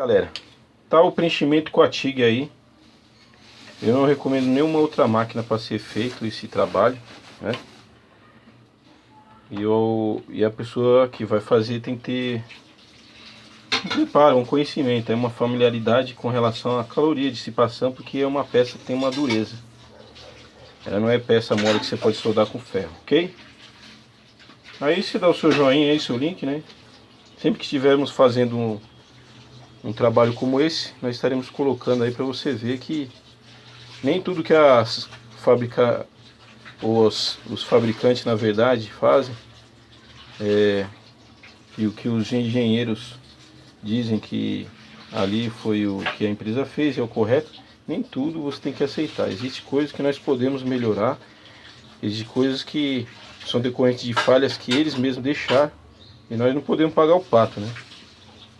Galera, tá o preenchimento com a TIG aí. Eu não recomendo nenhuma outra máquina para ser feito esse trabalho, né? E a pessoa que vai fazer tem que ter um preparo, um conhecimento, uma familiaridade com relação à caloria de dissipação, porque é uma peça que tem uma dureza. Ela não é peça mole que você pode soldar com ferro, ok? Aí você dá o seu joinha aí, seu link, né? Sempre que estivermos fazendo um trabalho como esse, nós estaremos colocando aí para você ver que nem tudo que os fabricantes na verdade fazem e o que os engenheiros dizem que ali foi o que a empresa fez, é o correto. Nem tudo você tem que aceitar. Existem coisas que nós podemos melhorar, existem coisas que são decorrentes de falhas que eles mesmos deixaram e nós não podemos pagar o pato, né?